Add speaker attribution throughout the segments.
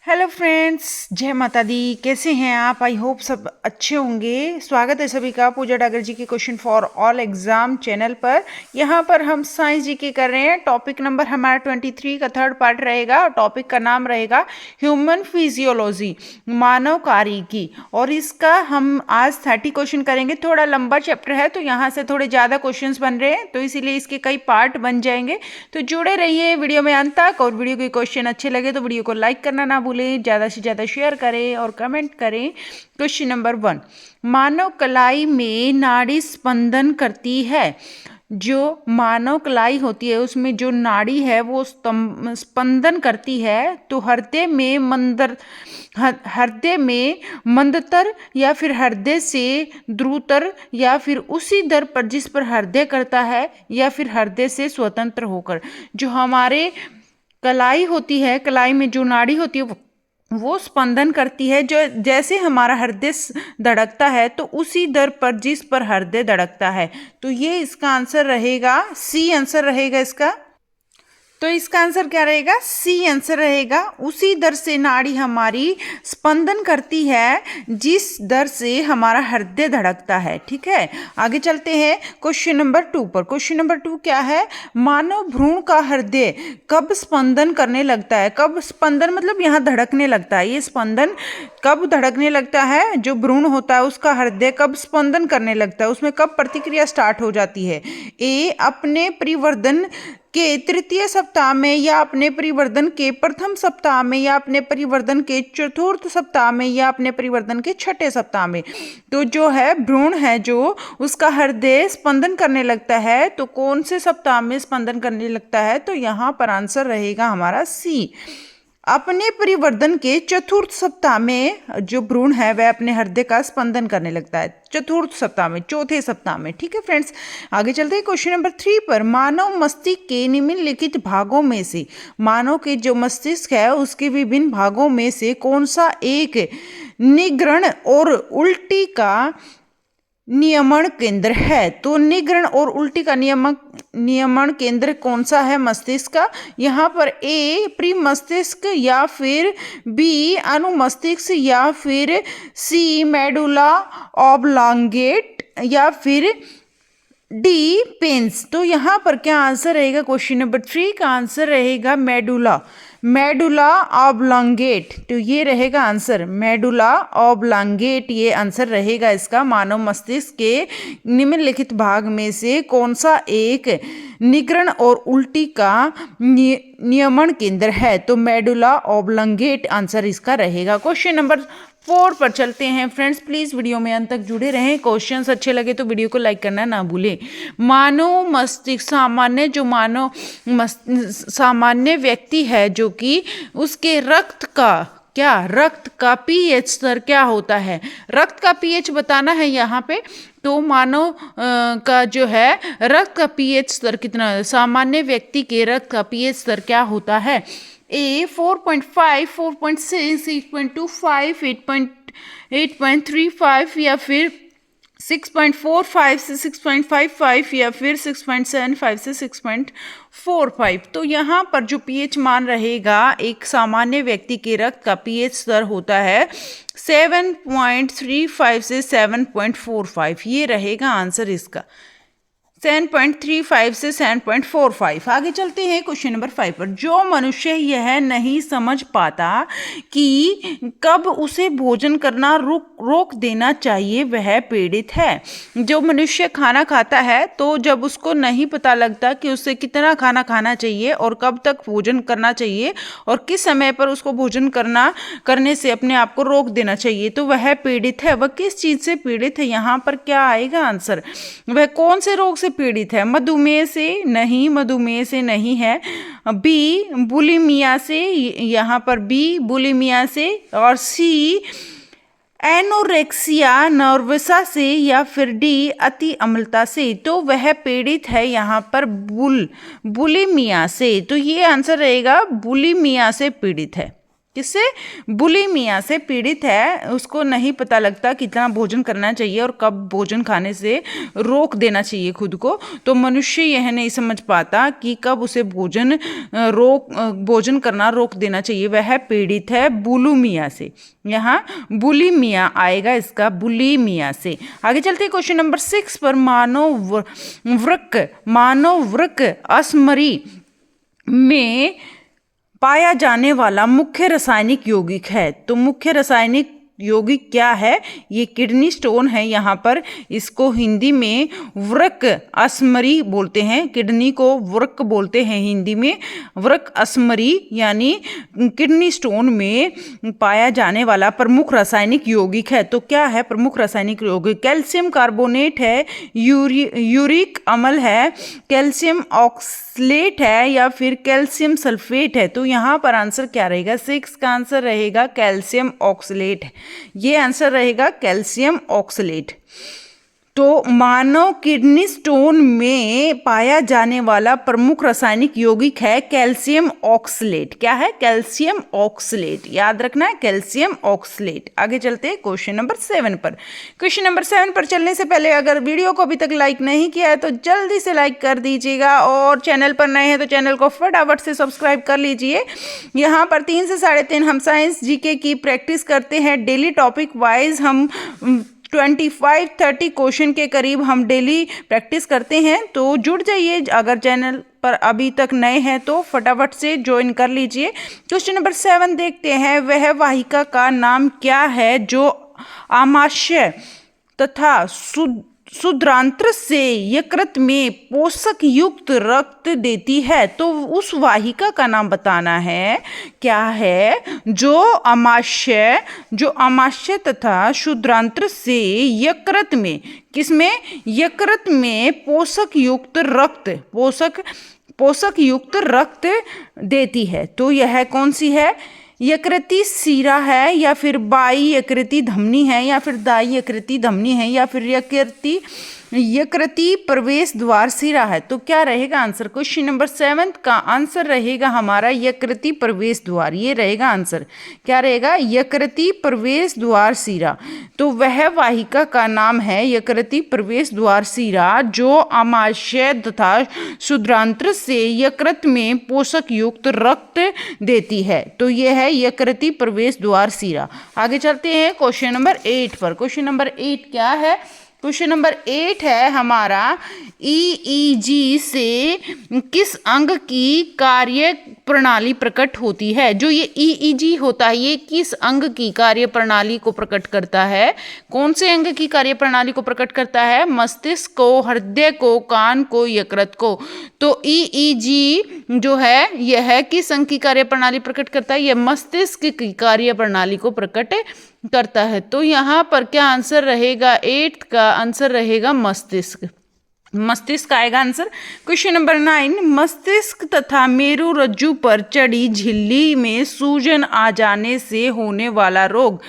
Speaker 1: Hello friends, जय माता दी। कैसे हैं आप? आई होप सब अच्छे होंगे। स्वागत है सभी का पूजा डागर जी के question for all exam channel पर। यहाँ पर हम साइंस जी के कर रहे हैं। टॉपिक नंबर हमारा 23 का थर्ड पार्ट रहेगा और टॉपिक का नाम रहेगा ह्यूमन फिजियोलॉजी, मानव कारिकी। और इसका हम आज 30 क्वेश्चन करेंगे। थोड़ा लंबा चैप्टर है तो यहाँ से थोड़े ज़्यादा क्वेश्चन बन रहे हैं, तो इसीलिए इसके कई पार्ट बन जाएंगे। तो जुड़े रहिए वीडियो में अंत तक। और वीडियो के क्वेश्चन अच्छे लगे तो वीडियो को लाइक करना ना भूलें, ज़्यादा से ज़्यादा शेयर करें और कमेंट करें। क्वेश्चन नंबर 1, मानव कलाई में नाड़ी स्पंदन करती है। जो मानव कलाई होती है उसमें जो नाड़ी है वो स्पंदन करती है। तो हृदय में मंदतर या फिर हृदय से ध्रुतर या फिर उसी दर पर जिस पर हृदय करता है या फिर हृदय से स्वतंत्र होकर। जो हमारे कलाई होती है, कलाई में जो नाड़ी होती है वो स्पंदन करती है। जो जैसे हमारा हृदय धड़कता है तो उसी दर पर जिस पर हृदय धड़कता है। तो ये इसका आंसर रहेगा, सी आंसर रहेगा इसका। तो इसका आंसर क्या रहेगा? सी आंसर रहेगा। उसी दर से नाड़ी हमारी स्पंदन करती है जिस दर से हमारा हृदय धड़कता है। ठीक है, आगे चलते हैं क्वेश्चन नंबर 2 पर। क्वेश्चन नंबर 2 क्या है? मानव भ्रूण का हृदय कब स्पंदन करने लगता है? कब स्पंदन मतलब यहाँ धड़कने लगता है। ये स्पंदन कब धड़कने लगता है? जो भ्रूण होता है उसका हृदय कब स्पंदन करने लगता है, उसमें कब प्रतिक्रिया स्टार्ट हो जाती है? ए, अपने परिवर्धन के तृतीय सप्ताह में, या अपने परिवर्धन के प्रथम सप्ताह में, या अपने परिवर्धन के चतुर्थ सप्ताह में, या अपने परिवर्धन के छठे सप्ताह में। तो जो है भ्रूण है जो उसका हृदय स्पंदन करने लगता है, तो कौन से सप्ताह में स्पंदन करने लगता है? तो यहाँ पर आंसर रहेगा हमारा सी। अपने परिवर्धन के चतुर्थ सप्ताह में जो भ्रूण है वह अपने हृदय का स्पंदन करने लगता है, चतुर्थ सप्ताह में, चौथे सप्ताह में। ठीक है फ्रेंड्स, आगे चलते हैं क्वेश्चन नंबर 3 पर। मानव मस्तिष्क के निम्नलिखित भागों में से, मानव के जो मस्तिष्क है उसके विभिन्न भागों में से कौन सा एक निग्रण और उल्टी का नियमन केंद्र है? तो निग्रण और उल्टी का नियमन केंद्र कौन सा है मस्तिष्क का? यहाँ पर ए, प्री मस्तिष्क, या फिर बी, अनुमस्तिष्क, या फिर सी, मेडुला ऑब्लांगेट, या फिर डी, पेंस। तो यहाँ पर क्या आंसर रहेगा? क्वेश्चन नंबर 3 का आंसर रहेगा मेडुला ऑब्लांगेट। तो ये रहेगा आंसर, मेडुला ऑब्लांगेट ये आंसर रहेगा इसका। मानव मस्तिष्क के निम्नलिखित भाग में से कौन सा एक निग्रण और उल्टी का नियमन केंद्र है? तो मेडुला ऑब्लांगेट आंसर इसका रहेगा। क्वेश्चन नंबर 4 पर चलते हैं फ्रेंड्स। प्लीज़ वीडियो में अंत तक जुड़े रहें। क्वेश्चंस अच्छे लगे तो वीडियो को लाइक करना ना भूलें। मानव मस्तिष्क, सामान्य व्यक्ति है जो कि उसके रक्त का पीएच स्तर क्या होता है? रक्त का पीएच बताना है यहाँ पे। तो मानव का जो है रक्त का पीएच स्तर कितना है? सामान्य व्यक्ति के रक्त का पीएच स्तर क्या होता है? ए 4.5, 4.6, 8.25, 8.35, या फिर 6.45 से 6.55, या फिर 6.75 से 6.45। तो यहाँ पर जो पीएच मान रहेगा एक सामान्य व्यक्ति के रक्त का पीएच स्तर होता है 7.35 से 7.45। ये रहेगा आंसर इसका, 7.35 से 7.45। आगे चलते हैं क्वेश्चन नंबर 5 पर। जो मनुष्य यह नहीं समझ पाता कि कब उसे भोजन करना रोक देना चाहिए वह पीड़ित है। जो मनुष्य खाना खाता है तो जब उसको नहीं पता लगता कि उसे कितना खाना खाना चाहिए और कब तक भोजन करना चाहिए और किस समय पर उसको भोजन करने से अपने आप को रोक देना चाहिए, तो वह पीड़ित है। वह किस चीज़ से पीड़ित है? यहाँ पर क्या आएगा आंसर? वह कौन से रोग से पीड़ित है? मधुमेह से? नहीं, मधुमेह से नहीं है। बी, बुलिमिया से, यहाँ पर बी बुलिमिया से, और सी एनोरेक्सिया नर्वसा से, या फिर डी अति अम्लता से। तो वह पीड़ित है यहाँ पर बुलिमिया से। तो ये आंसर रहेगा बुलिमिया से पीड़ित है। किससे? बुलिमिया से पीड़ित है, उसको नहीं पता लगता कितना भोजन करना चाहिए और कब भोजन खाने से रोक देना चाहिए खुद को। तो मनुष्य यह नहीं समझ पाता कि कब उसे भोजन करना रोक देना चाहिए। वह पीड़ित है बुलिमिया से। यहाँ बुलिमिया आएगा इसका, बुलिमिया से। आगे चलते क्वेश्चन नंबर 6 पर। मानव वृक्क असमरी में पाया जाने वाला मुख्य रासायनिक यौगिक है। तो मुख्य रासायनिक यौगिक क्या है? ये किडनी स्टोन है। यहाँ पर इसको हिंदी में वृक्क असमरी बोलते हैं। किडनी को वृक्क बोलते हैं हिंदी में। वृक्क असमरी यानी किडनी स्टोन में पाया जाने वाला प्रमुख रासायनिक यौगिक है। तो क्या है प्रमुख रासायनिक यौगिक? कैल्शियम कार्बोनेट है, यूरिक अम्ल है, कैल्शियम ऑक्सलेट है, या फिर कैल्शियम सल्फेट है। तो यहाँ पर आंसर क्या रहेगा? 6 का आंसर रहेगा कैल्शियम ऑक्सलेट। ये आंसर रहेगा कैल्शियम ऑक्सलेट। तो मानव किडनी स्टोन में पाया जाने वाला प्रमुख रासायनिक यौगिक है कैल्शियम ऑक्सलेट। क्या है? Calcium oxalate. याद रखना है, कैल्शियम ऑक्सलेट। आगे चलते हैं क्वेश्चन नंबर 7 पर। क्वेश्चन नंबर 7 पर चलने से पहले अगर वीडियो को अभी तक लाइक नहीं किया है तो जल्दी से लाइक कर दीजिएगा, और चैनल पर नए हैं तो चैनल को फटाफट से सब्सक्राइब कर लीजिए। यहाँ पर 3 से 3.5 हम साइंस जीके की प्रैक्टिस करते हैं डेली। टॉपिक वाइज हम 25-30 क्वेश्चन के करीब हम डेली प्रैक्टिस करते हैं। तो जुड़ जाइए, अगर चैनल पर अभी तक नए हैं तो फटाफट से ज्वाइन कर लीजिए। क्वेश्चन नंबर 7 देखते हैं। वह वाहिका का नाम क्या है जो आमाशय तथा शुद्रांत्र से यकृत में पोषक युक्त रक्त देती है? तो उस वाहिका का नाम बताना है। क्या है? जो आमाशय तथा शुद्रांत्र से यकृत में, किसमें? यकृत में पोषक युक्त रक्त देती है। तो यह कौन सी है? यकृति शिरा है, या फिर बाई यकृति धमनी है, या फिर दाई यकृति धमनी है, या फिर यकृति प्रवेश द्वार शिरा है। तो क्या रहेगा आंसर? क्वेश्चन नंबर 7 का आंसर रहेगा हमारा यकृति प्रवेश द्वार। ये रहेगा आंसर। क्या रहेगा? यकृति प्रवेश द्वार शिरा। तो वह वाहिका का नाम है यकृति प्रवेश द्वार शिरा जो आमाशय तथा शुद्रांत्र से यकृत में पोषक युक्त रक्त देती है। तो यह है यकृति प्रवेश द्वार शिरा। आगे चलते हैं क्वेश्चन नंबर 8 पर। क्वेश्चन नंबर 8 क्या है? क्वेश्चन नंबर 8 है हमारा, ईईजी से किस अंग की कार्य प्रणाली प्रकट होती है? जो ये ईईजी होता है ये किस अंग की कार्य प्रणाली को प्रकट करता है? कौन से अंग की कार्य प्रणाली को प्रकट करता है? मस्तिष्क को, हृदय को, कान को, यकृत को। तो ईईजी जो है यह किस अंग की कार्य प्रणाली प्रकट करता है? यह मस्तिष्क की कार्य प्रणाली को प्रकट करता है। तो यहाँ पर क्या आंसर रहेगा? 8 का आंसर रहेगा मस्तिष्क आएगा आंसर। क्वेश्चन नंबर 9, मस्तिष्क तथा मेरुरज्जु पर चढ़ी झिल्ली में सूजन आ जाने से होने वाला रोग।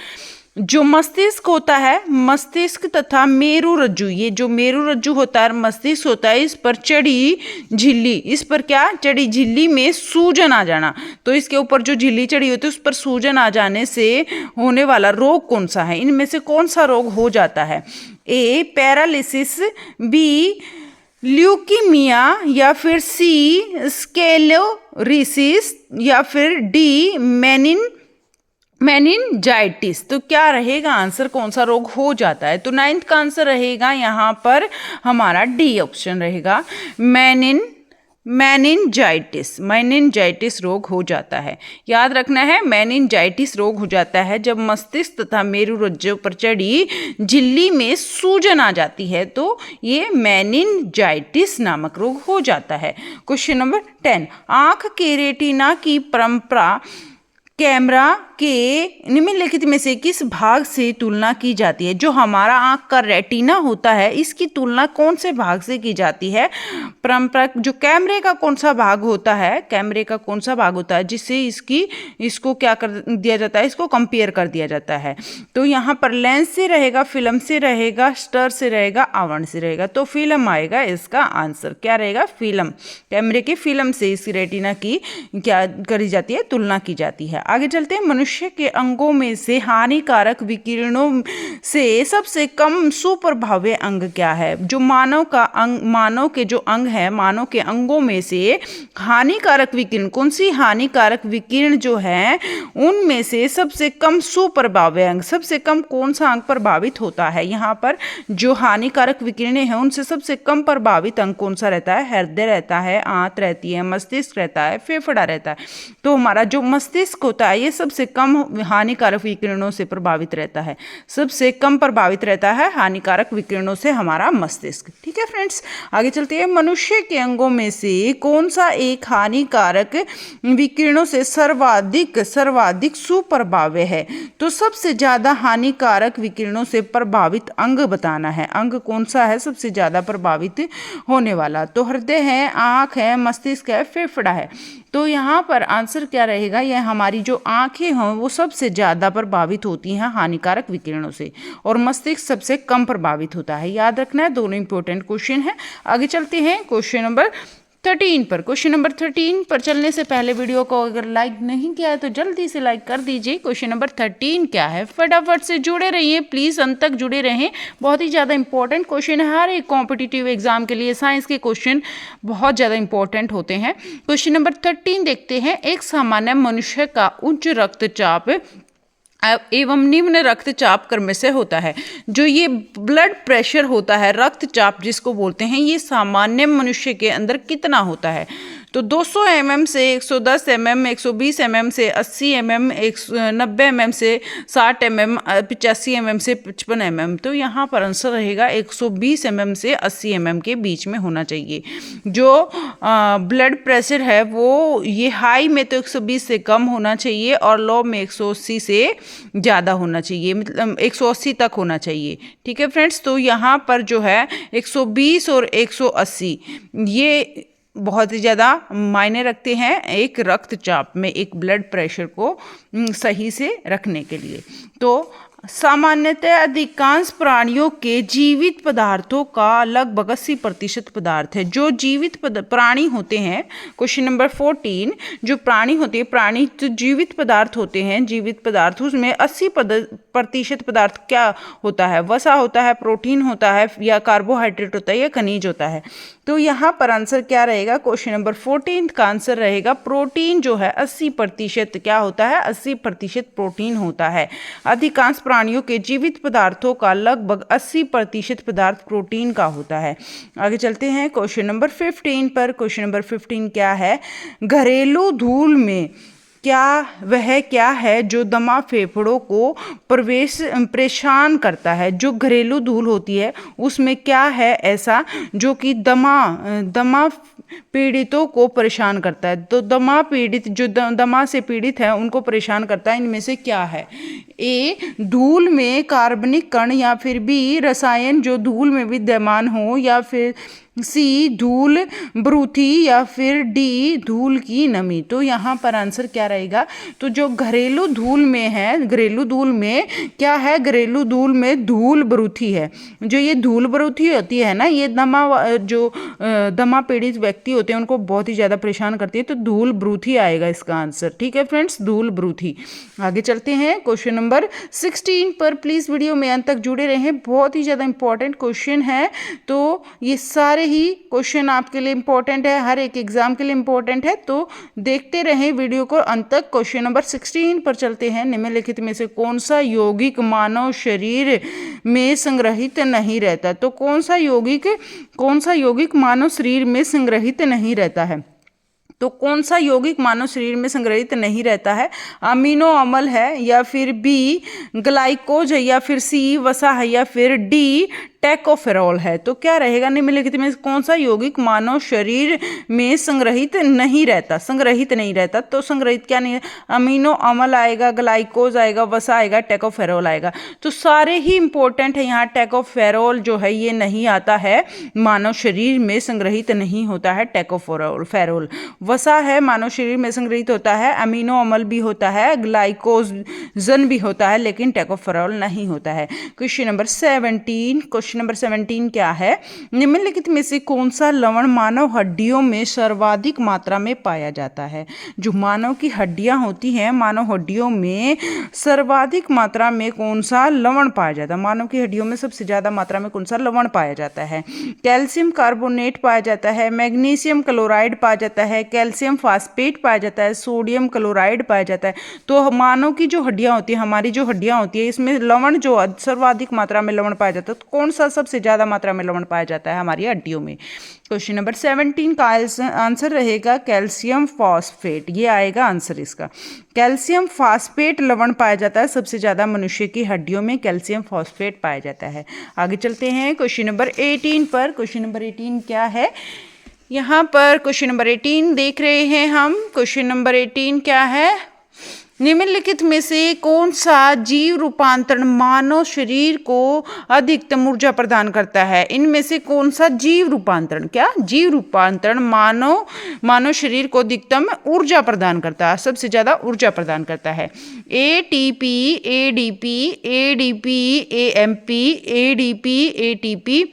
Speaker 1: जो मस्तिष्क होता है, मस्तिष्क तथा मेरुरज्जु, ये जो मेरुरज्जु होता है मस्तिष्क होता है, इस पर चढ़ी झिल्ली, इस पर क्या चढ़ी झिल्ली में सूजन आ जाना। तो इसके ऊपर जो झिल्ली चढ़ी होती है उस पर सूजन आ जाने से होने वाला रोग कौन सा है? इनमें से कौन सा रोग हो जाता है? ए पैरालिसिस, बी ल्यूकीमिया, या फिर सी स्क्लेरोसिस, या फिर डी मेनिनजाइटिस। तो क्या रहेगा आंसर? कौन सा रोग हो जाता है? तो 9th का आंसर रहेगा यहाँ पर हमारा डी ऑप्शन रहेगा, मेनिनजाइटिस रोग हो जाता है। याद रखना है, मेनिनजाइटिस रोग हो जाता है जब मस्तिष्क तथा मेरुरज्जु पर चढ़ी झिल्ली में सूजन आ जाती है। तो ये मेनिनजाइटिस नामक रोग हो जाता है। क्वेश्चन नंबर 10, आंख के रेटिना की परंपरा कैमरा के निम्नलिखित में से किस भाग से तुलना की जाती है? जो हमारा आंख का रेटिना होता है इसकी तुलना कौन से भाग से की जाती है? परंपरा जो कैमरे का कौन सा भाग होता है, कैमरे का कौन सा भाग होता है जिससे इसको क्या कर दिया जाता है? इसको कंपेयर कर दिया जाता है। तो यहाँ पर लेंस से रहेगा, फिल्म से रहेगा, स्टर से रहेगा, आवरण से रहेगा। तो फिल्म आएगा इसका आंसर। क्या रहेगा? फिल्म। कैमरे की फिल्म से इस रेटिना की क्या करी जाती है? तुलना की जाती है। आगे चलते हैं। मनुष्य के अंगों में से हानिकारक विकिरणों से सबसे कम सुप्रभावी अंग क्या है? जो मानव के जो अंग है, मानव के अंगों में से हानिकारक विकिरण, कौन सी हानिकारक विकिरण जो है उनमें से सबसे कम सुप्रभावी अंग, सबसे कम कौन सा अंग प्रभावित होता है? यहाँ पर जो हानिकारक विकिरणें हैं उनसे सबसे कम प्रभावित अंग कौन सा रहता है? हृदय रहता है, आंत रहती है, मस्तिष्क रहता है, फेफड़ा रहता है। तो हमारा जो मस्तिष्क होता है ये सबसे कम हानिकारक विकिरणों से प्रभावित रहता है, सबसे कम प्रभावित रहता है हानिकारक विकिरणों से हमारा मस्तिष्क। ठीक है फ्रेंड्स, आगे चलते हैं। मनुष्य के अंगों में से कौन सा एक हानिकारक विकिरणों से सर्वाधिक सुप्रभावी है? तो सबसे ज्यादा हानिकारक विकिरणों से प्रभावित अंग बताना है। अंग कौन सा है सबसे ज्यादा प्रभावित होने वाला? तो हृदय है, आंख है, मस्तिष्क है, फेफड़ा है। तो यहाँ पर आंसर क्या रहेगा? यह हमारी जो आंखें हैं वो सबसे ज़्यादा प्रभावित होती हैं हानिकारक विकिरणों से, और मस्तिष्क सबसे कम प्रभावित होता है। याद रखना है, दोनों इंपॉर्टेंट क्वेश्चन है। आगे चलते हैं क्वेश्चन नंबर 13 पर। क्वेश्चन नंबर 13 पर चलने से पहले वीडियो को अगर लाइक नहीं किया है तो जल्दी से लाइक कर दीजिए। क्वेश्चन नंबर 13 क्या है? फटाफट से जुड़े रहिए, प्लीज़ अंत तक जुड़े रहें। बहुत ही ज़्यादा इंपॉर्टेंट क्वेश्चन है, हर एक कॉम्पिटिटिव एग्जाम के लिए साइंस के क्वेश्चन बहुत ज़्यादा इंपॉर्टेंट होते हैं। क्वेश्चन नंबर 13 देखते हैं। एक सामान्य मनुष्य का उच्च रक्तचाप एवं निम्न रक्तचाप क्रम से होता है। जो ये ब्लड प्रेशर होता है, रक्तचाप जिसको बोलते हैं, ये सामान्य मनुष्य के अंदर कितना होता है? तो 200 mm से 110 mm, 120 mm से 80 mm, 90 mm से 60 mm, 85 mm से 55 mm। तो यहाँ पर आंसर रहेगा 120 mm से 80 mm के बीच में होना चाहिए। जो ब्लड प्रेशर है वो ये हाई में तो 120 से कम होना चाहिए और लो में 180 से ज़्यादा होना चाहिए, मतलब 180 तक होना चाहिए। ठीक है फ्रेंड्स, तो यहाँ पर जो है 120 और 180 ये बहुत ही ज़्यादा मायने रखते हैं एक रक्तचाप में, एक ब्लड प्रेशर को सही से रखने के लिए। तो सामान्यतः अधिकांश प्राणियों के जीवित पदार्थों का लगभग 80% पदार्थ है। जो जीवित प्राणी होते हैं, क्वेश्चन नंबर 14, जो प्राणी होते हैं, प्राणी जो जीवित पदार्थ होते हैं, जीवित पदार्थ उसमें 80% पदार्थ क्या होता है? वसा होता है, प्रोटीन होता है, या कार्बोहाइड्रेट होता है, या खनिज होता है। तो यहाँ पर आंसर क्या रहेगा? क्वेश्चन नंबर 14 का आंसर रहेगा प्रोटीन जो है 80% क्या होता है? 80% प्रोटीन होता है। अधिकांश प्राणियों के जीवित पदार्थों का लगभग 80% पदार्थ प्रोटीन का होता है। आगे चलते हैं क्वेश्चन नंबर 15 पर। क्वेश्चन नंबर 15 क्या है? घरेलू धूल में वह क्या है जो दमा फेफड़ों को परेशान करता है? जो घरेलू धूल होती है उसमें क्या है ऐसा जो कि दमा पीड़ितों को परेशान करता है? तो दमा पीड़ित, जो दमा से पीड़ित है उनको परेशान करता है, इनमें से क्या है? ए, धूल में कार्बनिक कण, या फिर बी, रसायन जो धूल में विद्यमान हो, या फिर सी, धूल ब्रूथी, या फिर डी, धूल की नमी। तो यहाँ पर आंसर क्या रहेगा? तो जो घरेलू धूल में है, घरेलू धूल में क्या है? घरेलू धूल में धूल ब्रूथी है। जो ये धूल ब्रूथी होती है ना, ये दमा पीड़ित व्यक्ति होते हैं उनको बहुत ही ज़्यादा परेशान करती है, तो धूल ब्रूथी आएगा इसका आंसर। ठीक है फ्रेंड्स, धूल ब्रूथी। आगे चलते हैं क्वेश्चन नंबर 16 पर। प्लीज़ वीडियो में अंत तक जुड़े रहें, बहुत ही ज़्यादा इंपॉर्टेंट क्वेश्चन है। तो ये सारे ही क्वेश्चन आपके लिए इंपॉर्टेंट है, हर एक एग्जाम के लिए इंपॉर्टेंट है, तो देखते रहें वीडियो को अंत तक। क्वेश्चन नंबर 16 पर चलते हैं। निम्नलिखित में से कौन सा यौगिक मानव शरीर में संग्रहित नहीं रहता? तो कौन सा यौगिक मानव शरीर में संग्रहित नहीं रहता है? तो कौन सा यौगिक मानव शरीर में संग्रहित नहीं रहता है? अमीनो अम्ल है, या फिर बी, ग्लाइकोज है, या फिर सी, वसा है, या फिर डी, टैकोफेरॉल है। तो क्या रहेगा? निम्नलिखित में कौन सा यौगिक मानव शरीर में संग्रहित नहीं रहता? तो संग्रहित क्या नहीं है? अमीनो अम्ल आएगा, ग्लाइकोज आएगा, वसा आएगा, टैकोफेरॉल आएगा। तो सारे ही इंपॉर्टेंट है। यहाँ टैकोफेरॉल जो है ये नहीं आता है, मानव शरीर में संग्रहित नहीं होता है टैकोफेरॉल। वसा है, मानव शरीर में संग्रहित होता है, अमीनो अम्ल भी होता है, ग्लाइकोजन भी होता है, लेकिन टैकोफेरॉल नहीं होता है। Question number 17, question question number 17 क्या है, निम्नलिखित में से कौन सा लवण मानव हड्डियों में सर्वाधिक मात्रा में पाया जाता है। जो मानव की हड्डियां होती हैं, मानव हड्डियों में सर्वाधिक मात्रा में कौन सा लवण पाया जाता है, मानव की हड्डियों में सबसे ज्यादा मात्रा में कौन सा लवण पाया जाता है। कैल्शियम कार्बोनेट पाया जाता है, मैग्नीशियम क्लोराइड पाया जाता है, कैल्शियम फास्फेट पाया जाता है, सोडियम क्लोराइड पाया जाता है। तो मानव की जो हड्डियां होती है, हमारी जो हड्डियां होती है, इसमें लवण जो सर्वाधिक मात्रा में लवण पाया जाता है, तो कौन सा सबसे ज्यादा मात्रा में लवण पाया जाता है हमारी हड्डियों में। क्वेश्चन नंबर 17 का आंसर रहेगा कैल्शियम फॉस्फेट, ये आएगा आंसर इसका। कैल्शियम फॉस्फेट लवण पाया जाता है सबसे ज्यादा मनुष्य की हड्डियों में कैल्शियम फॉस्फेट पाया जाता है। आगे चलते हैं क्वेश्चन नंबर 18 पर। क्वेश्चन नंबर 18 क्या है, यहाँ पर क्वेश्चन नंबर 18 देख रहे हैं हम। क्वेश्चन नंबर 18 क्या है, निम्नलिखित में से कौन सा जीव रूपांतरण मानव शरीर को अधिकतम ऊर्जा प्रदान करता है। इनमें से कौन सा जीव रूपांतरण, क्या जीव रूपांतरण मानव शरीर को अधिकतम ऊर्जा प्रदान करता है, सबसे ज्यादा ऊर्जा प्रदान करता है। ATP, ADP, ADP, AMP, ADP, ATP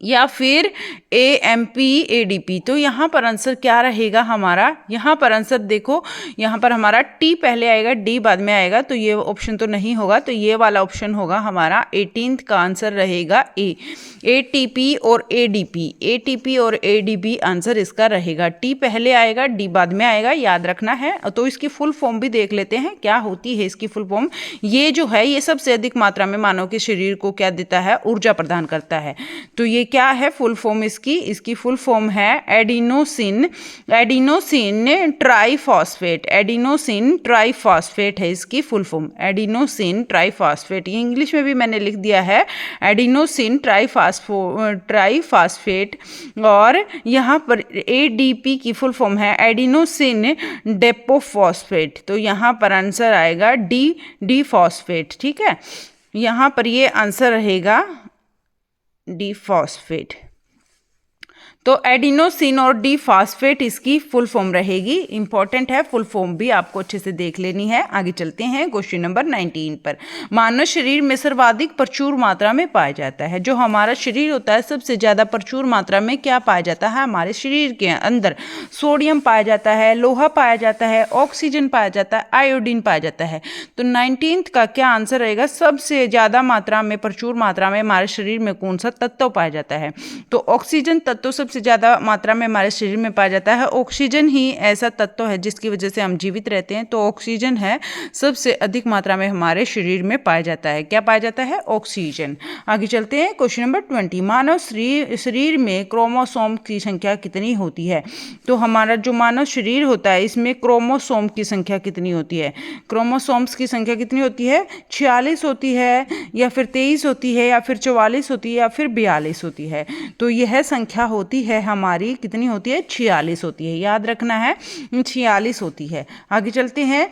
Speaker 1: या फिर एएमपी, एडीपी। तो यहाँ पर आंसर क्या रहेगा हमारा, यहाँ पर आंसर देखो, यहाँ पर हमारा टी पहले आएगा, डी बाद में आएगा, तो ये ऑप्शन तो नहीं होगा, तो ये वाला ऑप्शन होगा हमारा 18th का आंसर रहेगा ए, एटीपी और एडीपी, एटीपी और एडीपी आंसर इसका रहेगा। टी पहले आएगा, डी बाद में आएगा, याद रखना है। तो इसकी फुल फॉर्म भी देख लेते हैं क्या होती है इसकी फुल फॉर्म। ये जो है ये सबसे अधिक मात्रा में मानव के शरीर को क्या देता है, ऊर्जा प्रदान करता है। तो ये क्या है फुल फॉर्म इसकी फुल फॉर्म है एडिनोसिन ट्राइफॉस्फेट, एडिनोसिन ट्राइफॉस्फेट है इसकी फुल फॉर्म, एडिनोसिन ट्राइफॉस्फेट। ये इंग्लिश में भी मैंने लिख दिया है एडिनोसिन ट्राइफॉस्फेट। और यहाँ पर एडीपी की फुल फॉर्म है एडिनोसिन डेपोफॉस्फेट। तो यहाँ पर आंसर आएगा डी फॉस्फेट, ठीक है। यहाँ पर ये आंसर रहेगा डी फॉस्फेट। तो एडिनोसिन और डी फॉस्फेट इसकी फुल फॉर्म रहेगी। इंपॉर्टेंट है, फुल फॉर्म भी आपको अच्छे से देख लेनी है। आगे चलते हैं क्वेश्चन नंबर 19 पर। मानव शरीर में सर्वाधिक प्रचुर मात्रा में पाया जाता है, जो हमारा शरीर होता है सबसे ज्यादा प्रचुर मात्रा में क्या पाया जाता है हमारे शरीर के अंदर, सोडियम पाया जाता है, लोहा पाया जाता है, ऑक्सीजन पाया जाता है, आयोडीन पाया जाता है। तो 19th का क्या आंसर रहेगा, सबसे ज्यादा मात्रा में प्रचुर मात्रा में हमारे शरीर में कौन सा तत्व पाया जाता है। तो ऑक्सीजन तत्व सबसे ज्यादा मात्रा में हमारे शरीर में पाया जाता है। ऑक्सीजन ही ऐसा तत्व है जिसकी वजह से हम जीवित रहते हैं, तो ऑक्सीजन है सबसे अधिक मात्रा में हमारे शरीर में पाया जाता है। क्या पाया जाता है, ऑक्सीजन। आगे चलते हैं क्वेश्चन नंबर 20। मानव शरीर में क्रोमोसोम की संख्या कितनी होती है। तो हमारा जो मानव शरीर होता है इसमें क्रोमोसोम की संख्या कितनी होती है, क्रोमोसोम्स की संख्या कितनी होती है, 46 होती है या फिर 23 होती है या फिर 44 होती है या फिर 42 होती है। तो यह संख्या होती है हमारी कितनी होती है, 46 होती है, याद रखना है 46 होती है। आगे चलते हैं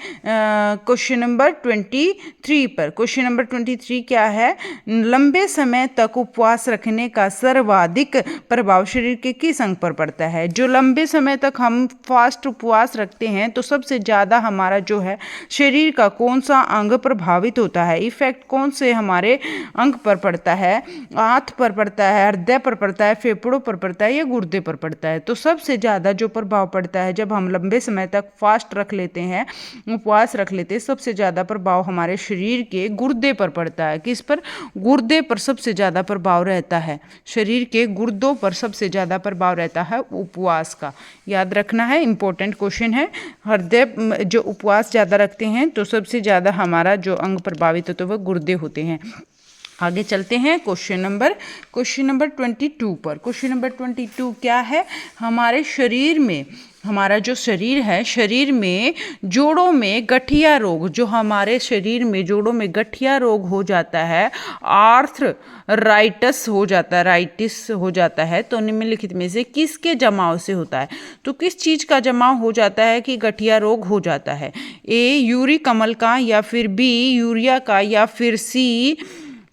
Speaker 1: क्वेश्चन नंबर 23 पर। क्वेश्चन नंबर 23 क्या है, लंबे समय तक उपवास रखने का सर्वाधिक प्रभाव शरीर के किस अंग पर पड़ता है। जो लंबे समय तक हम फास्ट उपवास रखते हैं तो सबसे ज्यादा हमारा जो है शरीर का कौन सा अंग प्रभावित होता है, इफेक्ट कौन से हमारे अंग पर पड़ता है, आंत पर पड़ता है, हृदय पर पड़ता है, फेफड़ों पर पड़ता है या गुर्दे पर पड़ता है। तो सबसे ज्यादा जो प्रभाव पड़ता है जब हम लंबे समय तक फास्ट रख लेते हैं, उपवास रख लेते हैं, सबसे ज्यादा प्रभाव हमारे शरीर के गुर्दे पर पड़ता है। किस पर, गुर्दे पर सबसे ज्यादा प्रभाव रहता है, शरीर के गुर्दों पर सबसे ज्यादा प्रभाव रहता है उपवास का, याद रखना है। इंपॉर्टेंट क्वेश्चन है। हृदय जो उपवास ज्यादा रखते हैं तो सबसे ज्यादा हमारा जो अंग प्रभावित होता है वह गुर्दे होते हैं। आगे चलते हैं क्वेश्चन नंबर 22 पर। क्वेश्चन नंबर 22 क्या है, हमारे शरीर में, हमारा जो शरीर है, शरीर में जोड़ों में गठिया रोग, जो हमारे शरीर में जोड़ों में गठिया रोग हो जाता है, आर्थराइटिस हो जाता है, राइटिस हो जाता है, तो निम्नलिखित में से किसके जमाव से होता है। तो किस चीज का जमाव हो जाता है कि गठिया रोग हो जाता है, ए यूरिक अम्ल का, या फिर बी यूरिया का, या फिर सी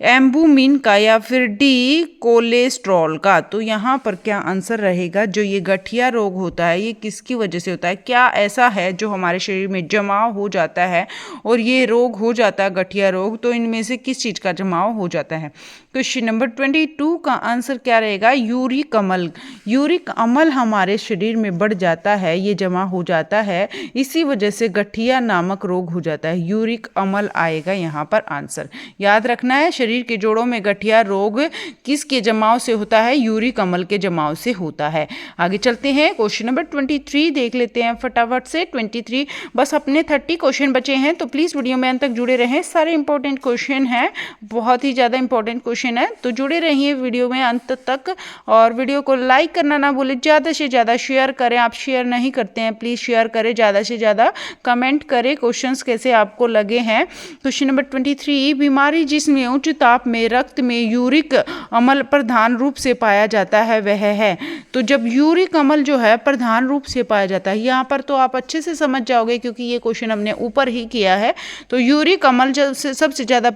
Speaker 1: एम्बुमिन का, या फिर डी कोलेस्ट्रॉल का। तो यहाँ पर क्या आंसर रहेगा, जो ये गठिया रोग होता है ये किसकी वजह से होता है, क्या ऐसा है जो हमारे शरीर में जमाव हो जाता है और ये रोग हो जाता है गठिया रोग, तो इनमें से किस चीज़ का जमाव हो जाता है। क्वेश्चन नंबर 22 का आंसर क्या रहेगा? यूरिक अम्ल। यूरिक अम्ल हमारे शरीर में बढ़ जाता है, ये जमा हो जाता है, इसी वजह से गठिया नामक रोग हो जाता है। यूरिक अम्ल आएगा यहाँ पर आंसर। याद रखना है, शरीर के जोड़ों में गठिया रोग किसके जमाव से होता है? यूरिक अम्ल के जमाव से होता है। आगे चलते हैं, क्वेश्चन नंबर 23 देख लेते हैं फटाफट से। 23 बस अपने 30 क्वेश्चन बचे हैं, तो प्लीज़ वीडियो में अंत तक जुड़े रहें। सारे इंपॉर्टेंट क्वेश्चन हैं, बहुत ही ज़्यादा इंपॉर्टेंट क्वेश्चन है, तो जुड़े रहिए वीडियो में अंत तक। और वीडियो को लाइक करना ना भूलें, ज़्यादा से ज़्यादा शेयर करें। आप शेयर नहीं करते हैं, प्लीज़ शेयर करें, ज़्यादा से ज़्यादा कमेंट करें क्वेश्चंस कैसे आपको लगे हैं। क्वेश्चन नंबर 23, बीमारी जिसमें उच्च ताप में रक्त में यूरिक अम्ल प्रधान रूप से पाया जाता है वह है। तो जब यूरिक अम्ल जो है प्रधान रूप से पाया जाता है, यहाँ पर तो आप अच्छे से समझ जाओगे क्योंकि ये क्वेश्चन हमने ऊपर ही किया है। तो यूरिक अम्ल जब से सबसे ज़्यादा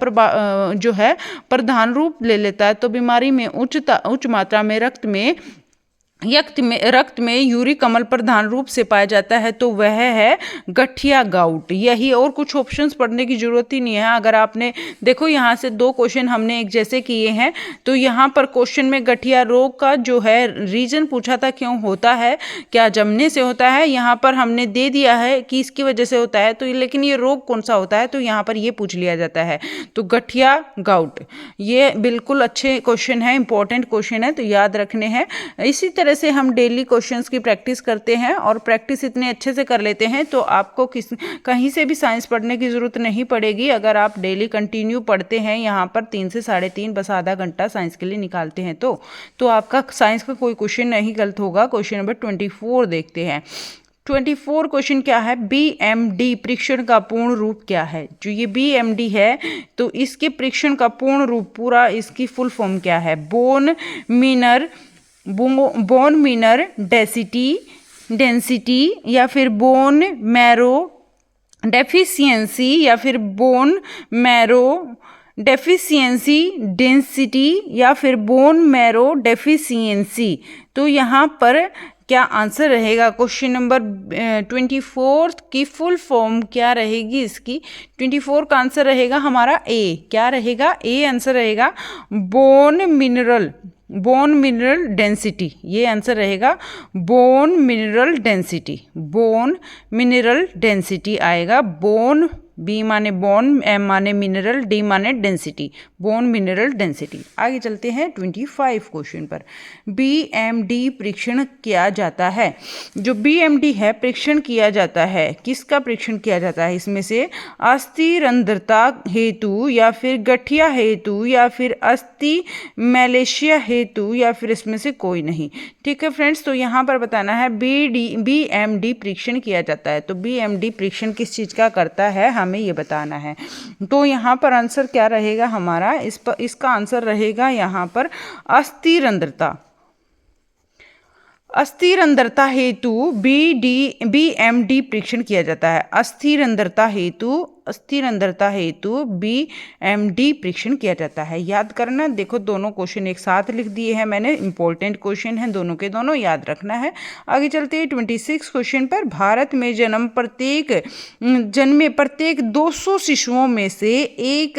Speaker 1: जो है प्रधान रूप ले लेता है, तो बीमारी में उच्च मात्रा में रक्त में यूरिक अम्ल प्रधान रूप से पाया जाता है, तो वह है गठिया गाउट। यही, और कुछ ऑप्शंस पढ़ने की जरूरत ही नहीं है। अगर आपने देखो यहाँ से 2 क्वेश्चन हमने एक जैसे किए हैं, तो यहाँ पर क्वेश्चन में गठिया रोग का जो है रीजन पूछा था, क्यों होता है, क्या जमने से होता है, यहाँ पर हमने दे दिया है कि इसकी वजह से होता है, तो लेकिन ये रोग कौन सा होता है, तो यहाँ पर ये पूछ लिया जाता है। तो गठिया गाउट, ये बिल्कुल अच्छे क्वेश्चन है, इंपॉर्टेंट क्वेश्चन है, तो याद रखने हैं। इसी तरह से हम डेली क्वेश्चंस की प्रैक्टिस करते हैं, और प्रैक्टिस इतने अच्छे से कर लेते हैं तो आपको कहीं से भी साइंस पढ़ने की ज़रूरत नहीं पड़ेगी। अगर आप डेली कंटिन्यू पढ़ते हैं, यहाँ पर 3 से 3.5 बस आधा घंटा साइंस के लिए निकालते हैं, तो आपका साइंस का कोई क्वेश्चन नहीं गलत होगा। क्वेश्चन नंबर 24 देखते हैं। 24 क्वेश्चन क्या है? BMD परीक्षण का पूर्ण रूप क्या है? जो ये BMD है, तो इसके परीक्षण का पूर्ण रूप पूरा इसकी फुल फॉर्म क्या है? बोन मिनर डेंसिटी या फिर बोन मैरो डेफिशिएंसी या फिर बोन मैरो डेफिशिएंसी डेंसिटी या फिर बोन मैरो डेफिशिएंसी। तो यहाँ पर क्या आंसर रहेगा? क्वेश्चन नंबर 24 की फुल फॉर्म क्या रहेगी इसकी? 24 का आंसर रहेगा हमारा ए। क्या रहेगा? ए आंसर रहेगा। बोन मिनरल डेंसिटी, ये आंसर रहेगा। बोन मिनरल डेंसिटी आएगा। बोन, बी माने बोन, एम माने मिनरल, डी माने डेंसिटी, बोन मिनरल डेंसिटी। आगे चलते हैं 25 क्वेश्चन पर। BMD परीक्षण किया जाता है। जो BMD है परीक्षण किया जाता है, किसका परीक्षण किया जाता है? इसमें से अस्थि रंध्रता हेतु या फिर गठिया हेतु या फिर अस्थि मैलेशिया हेतु या फिर इसमें से कोई नहीं। ठीक है फ्रेंड्स, तो यहाँ पर बताना है BMD परीक्षण किया जाता है। तो BMD परीक्षण किस चीज़ का करता है, हमें ये बताना है। तो यहाँ पर आंसर क्या रहेगा हमारा? इसका आंसर रहेगा यहाँ पर अस्थि रंध्रता हेतु BMD परीक्षण किया जाता है। अस्थि रंध्रता हेतु BMD परीक्षण किया जाता है। याद करना, देखो दोनों क्वेश्चन एक साथ लिख दिए हैं मैंने, इंपॉर्टेंट क्वेश्चन हैं दोनों के दोनों, याद रखना है। आगे चलते हैं 26 क्वेश्चन पर। भारत में जन्मे प्रत्येक 200 शिशुओं में से एक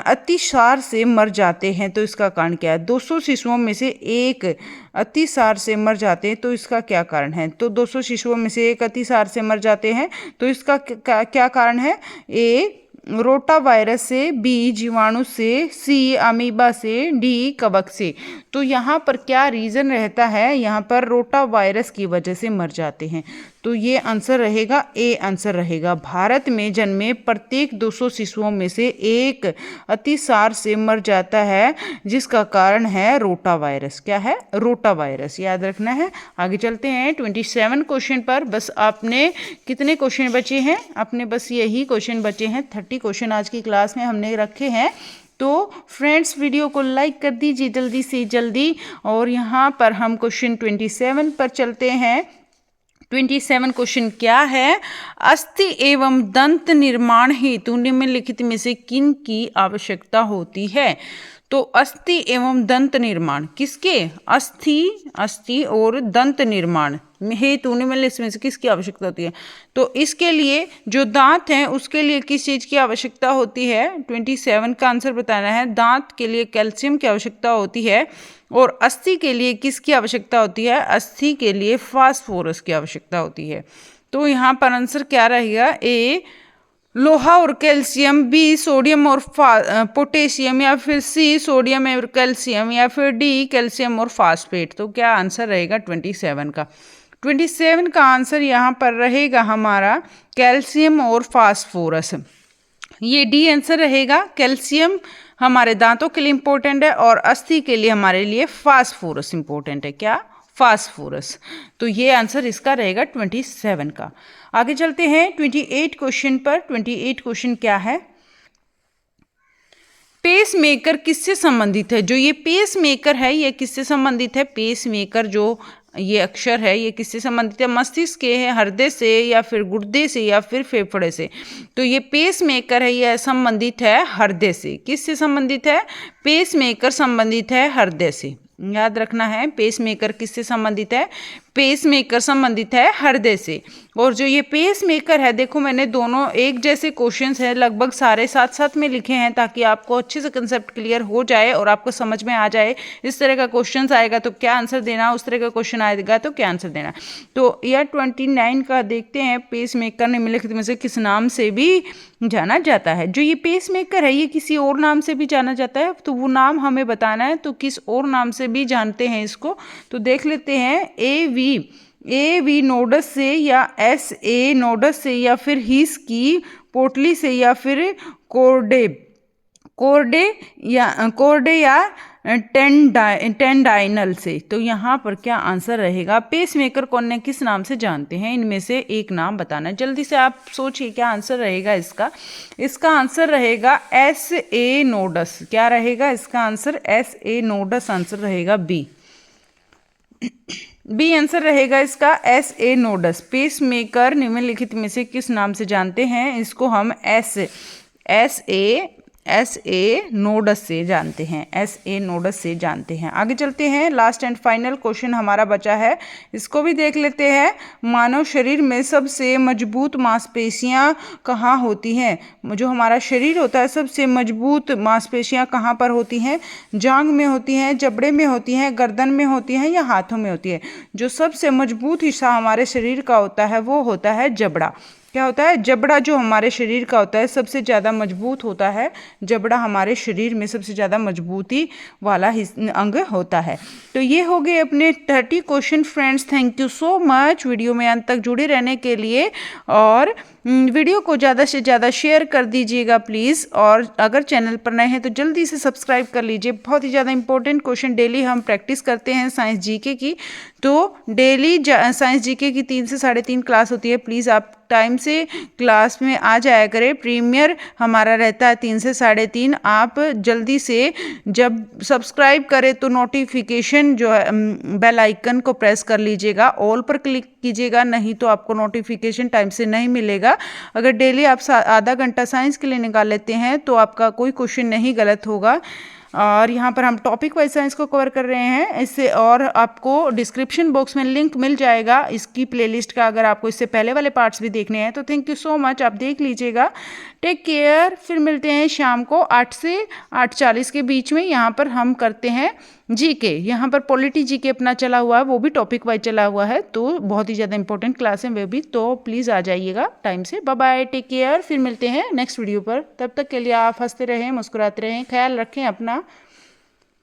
Speaker 1: अतिसार से मर जाते हैं, तो इसका कारण क्या है? 200 शिशुओं में से एक अतिसार से मर जाते हैं, तो इसका क्या कारण है? तो 200 शिशुओं में से एक अतिसार से मर जाते हैं, तो इसका क्या कारण है? ए रोटा वायरस से, बी जीवाणु से, सी अमीबा से, डी कवक से। तो यहाँ पर क्या रीज़न रहता है? यहाँ पर रोटा वायरस की वजह से मर जाते हैं, तो ये आंसर रहेगा, ए आंसर रहेगा। भारत में जन्मे प्रत्येक 200 शिशुओं में से एक अतिसार से मर जाता है, जिसका कारण है रोटा वायरस। क्या है? रोटा वायरस, याद रखना है। आगे चलते हैं 27 क्वेश्चन पर। बस आपने कितने क्वेश्चन बचे हैं? अपने बस यही क्वेश्चन बचे हैं। 30 क्वेश्चन आज की क्लास में हमने रखे हैं। तो फ्रेंड्स वीडियो को लाइक कर दीजिए जल्दी से जल्दी। और यहाँ पर हम क्वेश्चन 27 पर चलते हैं। 27 क्वेश्चन क्या है? अस्थि एवं दंत निर्माण हेतु निम्नलिखित में से किन की आवश्यकता होती है? तो अस्थि एवं दंत निर्माण किसके, अस्थि और दंत निर्माण हेतु निम्नलिखित इसमें से किसकी आवश्यकता होती है। तो इसके लिए जो दांत हैं उसके लिए किस चीज़ की आवश्यकता होती है, 27 का आंसर बताना है। दांत के लिए कैल्शियम की आवश्यकता होती है और अस्थि के लिए किसकी आवश्यकता होती है, अस्थि के लिए फास्फोरस की आवश्यकता होती है। तो यहाँ पर आंसर क्या रहेगा, ए लोहा और कैल्शियम, बी सोडियम और पोटेशियम, या फिर सी सोडियम और कैल्शियम, या फिर डी कैल्शियम और फास्फेट। तो क्या आंसर रहेगा 27 का। 27 का आंसर यहाँ पर रहेगा हमारा कैल्शियम और फास्फोरस, ये डी आंसर रहेगा। कैल्शियम हमारे दांतों के लिए इंपॉर्टेंट है और अस्थि के लिए हमारे लिए फास्फोरस इंपॉर्टेंट है, क्या, फास्फोरस। तो ये आंसर इसका रहेगा 27 का। आगे चलते हैं 28 क्वेश्चन पर। 28 क्वेश्चन क्या है, पेस मेकर किससे संबंधित है। जो ये पेस मेकर है ये किससे संबंधित है, पेस मेकर जो ये अक्षर है ये किससे संबंधित है, मस्तिष्क के है, हृदय से, या फिर गुर्दे से, या फिर फेफड़े से। तो ये पेस मेकर है ये संबंधित है हृदय से। किससे संबंधित है, पेस मेकर संबंधित है हृदय से। याद रखना है, पेस मेकर किससे संबंधित है, पेस मेकर संबंधित है हृदय से। और जो ये पेस मेकर है, देखो मैंने दोनों एक जैसे क्वेश्चंस हैं, लगभग सारे साथ साथ में लिखे हैं ताकि आपको अच्छे से कंसेप्ट क्लियर हो जाए और आपको समझ में आ जाए। इस तरह का क्वेश्चंस आएगा तो क्या आंसर देना, उस तरह का क्वेश्चन आएगा तो क्या आंसर देना। तो ईयर 29 का देखते हैं, पेस मेकर निम्नलिखित में से किस नाम से भी जाना जाता है। जो ये पेस मेकर है ये किसी और नाम से भी जाना जाता है, तो वो नाम हमें बताना है। तो किस और नाम से भी जानते हैं इसको, तो देख लेते हैं। ए वी नोडस से, या एस ए नोडस से, या फिर हीस की पोटली से, या फिर कोर्डे या टेंडाइनल से। तो यहाँ पर क्या आंसर रहेगा, पेस मेकर कौन ने किस नाम से जानते हैं, इनमें से एक नाम बताना है। जल्दी से आप सोचिए क्या आंसर रहेगा इसका। इसका आंसर रहेगा एस ए नोडस। क्या रहेगा इसका answer, S A nodes answer रहेगा बी। बी आंसर रहेगा इसका, S A nodes. Pacemaker निम्नलिखित में से किस नाम से जानते हैं, इसको हम एस ए नोडस से जानते हैं, एस ए नोडस से जानते हैं। आगे चलते हैं, लास्ट एंड फाइनल क्वेश्चन हमारा बचा है, इसको भी देख लेते हैं। मानव शरीर में सबसे मजबूत मांसपेशियां कहाँ होती हैं। जो हमारा शरीर होता है सबसे मजबूत मांसपेशियां कहाँ पर होती हैं, जांघ में होती हैं, जबड़े में होती हैं, गर्दन में होती हैं, या हाथों में होती है। जो सबसे मजबूत हिस्सा हमारे शरीर का होता है वो होता है जबड़ा। क्या होता है, जबड़ा जो हमारे शरीर का होता है सबसे ज़्यादा मजबूत होता है। जबड़ा हमारे शरीर में सबसे ज़्यादा मजबूती वाला अंग होता है। तो ये हो गए अपने 30 question friends. Thank you so much video में अंत तक जुड़े रहने के लिए, और वीडियो को ज़्यादा से ज़्यादा शेयर कर दीजिएगा प्लीज़। और अगर चैनल पर नए हैं तो जल्दी से सब्सक्राइब कर लीजिए। बहुत ही ज़्यादा इंपॉर्टेंट क्वेश्चन डेली हम प्रैक्टिस करते हैं साइंस जीके की। तो डेली साइंस जीके की 3 से 3.5 क्लास होती है। प्लीज़ आप टाइम से क्लास में आ जाया करें। प्रीमियर हमारा रहता है 3 से 3.5। आप जल्दी से जब सब्सक्राइब करें तो नोटिफिकेशन जो है बेल आइकन को प्रेस कर लीजिएगा, ऑल पर क्लिक कीजिएगा, नहीं तो आपको नोटिफिकेशन टाइम से नहीं मिलेगा। अगर डेली आप आधा घंटा साइंस के लिए निकाल लेते हैं तो आपका कोई क्वेश्चन नहीं गलत होगा। और यहाँ पर हम टॉपिक वाइज साइंस को कवर कर रहे हैं इससे, और आपको डिस्क्रिप्शन बॉक्स में लिंक मिल जाएगा इसकी प्लेलिस्ट का, अगर आपको इससे पहले वाले पार्ट्स भी देखने हैं तो। थैंक यू सो मच, आप देख लीजिएगा। Take care. फिर मिलते हैं शाम को 8 से 8:40 के बीच में। यहाँ पर हम करते हैं जीके, यहाँ पर पॉलिटी जीके अपना चला हुआ है, वो भी टॉपिक वाइज चला हुआ है। तो बहुत ही ज़्यादा इंपॉर्टेंट क्लास है वे भी, तो प्लीज़ आ जाइएगा टाइम से। Bye bye, take care. फिर मिलते हैं नेक्स्ट वीडियो पर। तब तक के लिए आप हंसते रहें, मुस्कुराते रहें, ख्याल रखें अपना।